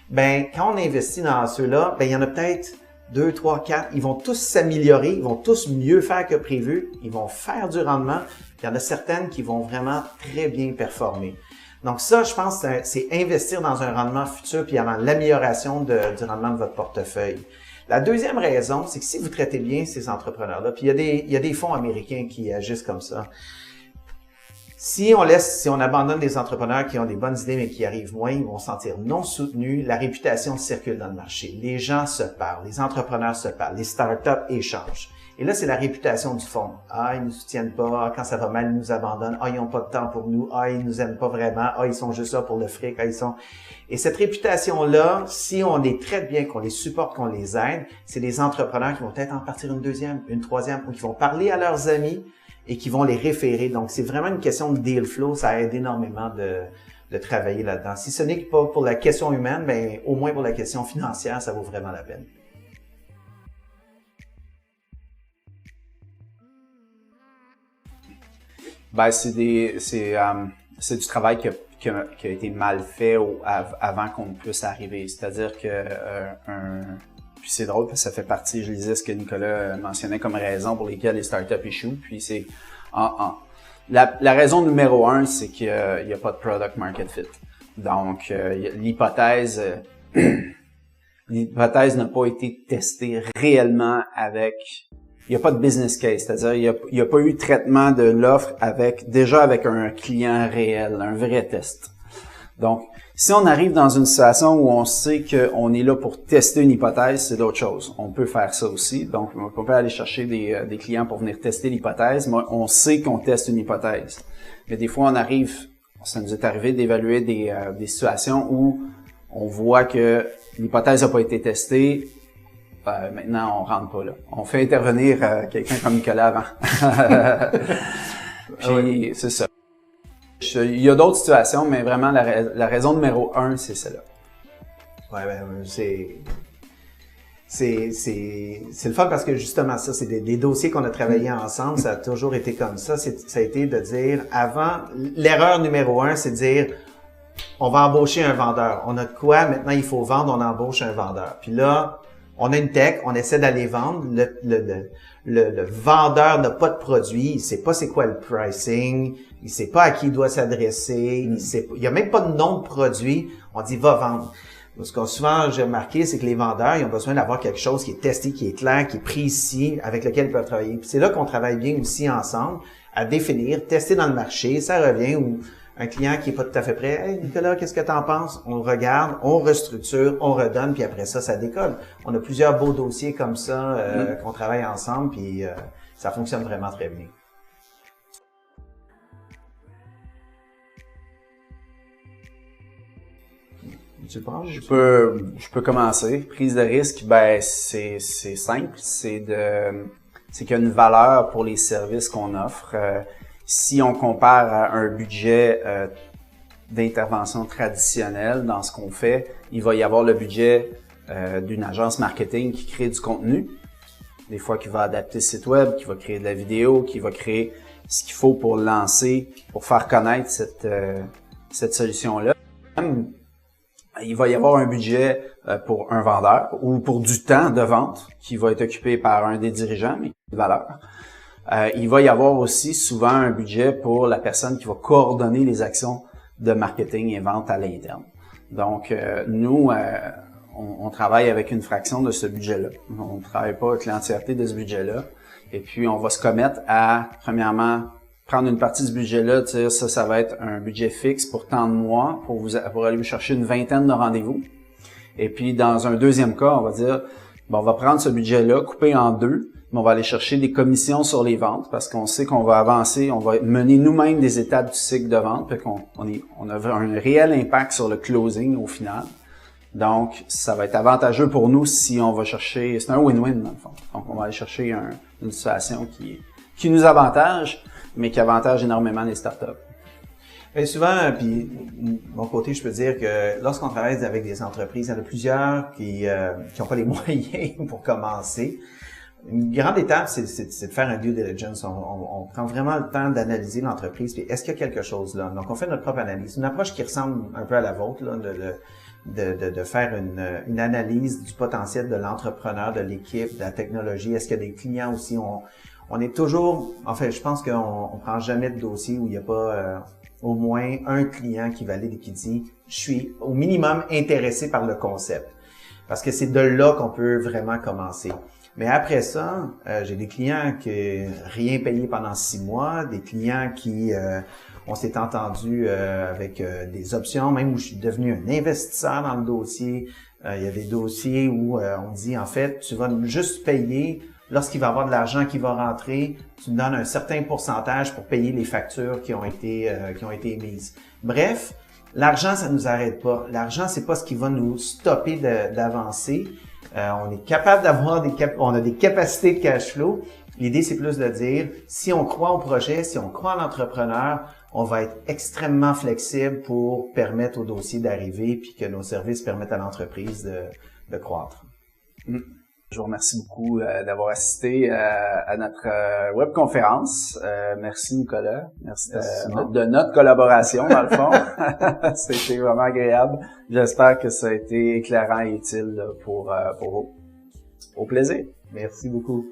Ben, quand on investit dans ceux-là, ben, il y en a peut-être 2, 3, 4, ils vont tous s'améliorer, ils vont tous mieux faire que prévu, ils vont faire du rendement. Il y en a certaines qui vont vraiment très bien performer. Donc ça, je pense, c'est investir dans un rendement futur puis dans l'amélioration du rendement de votre portefeuille. La deuxième raison, c'est que si vous traitez bien ces entrepreneurs-là, puis il y a des fonds américains qui agissent comme ça. Si on abandonne des entrepreneurs qui ont des bonnes idées mais qui arrivent moins, ils vont se sentir non soutenus, la réputation circule dans le marché. Les gens se parlent, les entrepreneurs se parlent, les startups échangent. Et là, c'est la réputation du fonds. Ah, ils nous soutiennent pas. Ah, quand ça va mal, ils nous abandonnent. Ah, ils n'ont pas de temps pour nous. Ah, ils nous aiment pas vraiment. Ah, ils sont juste là pour le fric. Ah, ils sont... Et cette réputation-là, si on les traite bien, qu'on les supporte, qu'on les aide, c'est des entrepreneurs qui vont peut-être en partir une deuxième, une troisième, ou qui vont parler à leurs amis et qui vont les référer. Donc, c'est vraiment une question de deal flow. Ça aide énormément de travailler là-dedans. Si ce n'est pas pour la question humaine, ben, au moins pour la question financière, ça vaut vraiment la peine. Ben, c'est du travail qui a été mal fait avant qu'on puisse arriver. C'est-à-dire que puis c'est drôle parce que ça fait partie, je lisais ce que Nicolas mentionnait comme raison pour lesquelles les startups échouent. Puis c'est la raison numéro 1, c'est qu'il y a pas de product market fit. Donc l'hypothèse n'a pas été testée réellement avec. Il n'y a pas de business case, c'est-à-dire il y a pas eu de traitement de l'offre avec un client réel, un vrai test. Donc, si on arrive dans une situation où on sait qu'on est là pour tester une hypothèse, c'est d'autres choses. On peut faire ça aussi. Donc, on peut aller chercher des clients pour venir tester l'hypothèse, mais on sait qu'on teste une hypothèse. Mais des fois, ça nous est arrivé d'évaluer des situations où on voit que l'hypothèse n'a pas été testée. Maintenant, on rentre pas là. On fait intervenir quelqu'un comme Nicolas avant. Puis, c'est ça. Il y a d'autres situations, mais vraiment, la raison numéro 1, c'est celle-là. Ouais, ben, c'est le fun parce que justement, ça, c'est des dossiers qu'on a travaillé ensemble. Ça a toujours été comme ça. Ça a été de dire, l'erreur numéro 1, c'est de dire, on va embaucher un vendeur. On a de quoi? Maintenant, il faut vendre, on embauche un vendeur. Puis là, on a une tech, on essaie d'aller vendre. Le vendeur n'a pas de produit, il sait pas c'est quoi le pricing, il sait pas à qui il doit s'adresser, il y a même pas de nom de produit. On dit va vendre. Ce que souvent j'ai remarqué, c'est que les vendeurs, ils ont besoin d'avoir quelque chose qui est testé, qui est clair, qui est précis, avec lequel ils peuvent travailler. Puis c'est là qu'on travaille bien aussi ensemble à définir, tester dans le marché. Ça revient où un client qui est pas tout à fait prêt. Hey Nicolas, qu'est-ce que t'en penses? On regarde, on restructure, on redonne, puis après ça décolle. On a plusieurs beaux dossiers comme ça qu'on travaille ensemble, puis ça fonctionne vraiment très bien. Tu penses? Je peux commencer. Prise de risque, ben c'est simple, c'est qu'il y a une valeur pour les services qu'on offre. Si on compare à un budget d'intervention traditionnelle dans ce qu'on fait, il va y avoir le budget d'une agence marketing qui crée du contenu, des fois qui va adapter le site web, qui va créer de la vidéo, qui va créer ce qu'il faut pour lancer, pour faire connaître cette solution-là. Il va y avoir un budget pour un vendeur ou pour du temps de vente qui va être occupé par un des dirigeants, mais de valeur. Il va y avoir aussi souvent un budget pour la personne qui va coordonner les actions de marketing et vente à l'interne. Donc, nous, on travaille avec une fraction de ce budget-là. On ne travaille pas avec l'entièreté de ce budget-là. Et puis, on va se commettre à, premièrement, prendre une partie du budget-là, dire ça va être un budget fixe pour tant de mois, pour aller vous chercher une vingtaine de rendez-vous. Et puis, dans un deuxième cas, on va dire, on va prendre ce budget-là, couper en deux, mais on va aller chercher des commissions sur les ventes parce qu'on sait qu'on va avancer, on va mener nous-mêmes des étapes du cycle de vente, fait qu'on on a un réel impact sur le closing au final. Donc, ça va être avantageux pour nous si on va chercher, c'est un win-win dans le fond. Donc, on va aller chercher une situation qui nous avantage, mais qui avantage énormément les startups. Et souvent, puis de mon côté, je peux dire que lorsqu'on travaille avec des entreprises, il y en a plusieurs qui n'ont pas les moyens pour commencer. Une grande étape, c'est de faire un due diligence. On prend vraiment le temps d'analyser l'entreprise. Puis est-ce qu'il y a quelque chose là? Donc, on fait notre propre analyse. Une approche qui ressemble un peu à la vôtre, là, de faire une analyse du potentiel de l'entrepreneur, de l'équipe, de la technologie. Est-ce qu'il y a des clients aussi? On est toujours, en fait, je pense qu'on prend jamais de dossier où il n'y a pas au moins un client qui valide et qui dit « je suis au minimum intéressé par le concept ». Parce que c'est de là qu'on peut vraiment commencer. Mais après ça, j'ai des clients qui rien payé pendant 6 mois, des clients qui on s'est entendu avec des options, même où je suis devenu un investisseur dans le dossier. Il y a des dossiers où on dit en fait, tu vas juste payer lorsqu'il va y avoir de l'argent qui va rentrer, tu me donnes un certain pourcentage pour payer les factures qui ont été émises. Bref, l'argent, ça nous arrête pas. L'argent, c'est pas ce qui va nous stopper d'avancer. On est capable d'avoir on a des capacités de cash flow. L'idée, c'est plus de dire, si on croit au projet, si on croit en l'entrepreneur, on va être extrêmement flexible pour permettre au dossier d'arriver puis que nos services permettent à l'entreprise de croître. Je vous remercie beaucoup d'avoir assisté à notre webconférence. Merci Nicolas. Merci de notre collaboration dans le fond. C'était vraiment agréable. J'espère que ça a été éclairant et utile pour vous. Au plaisir. Merci beaucoup.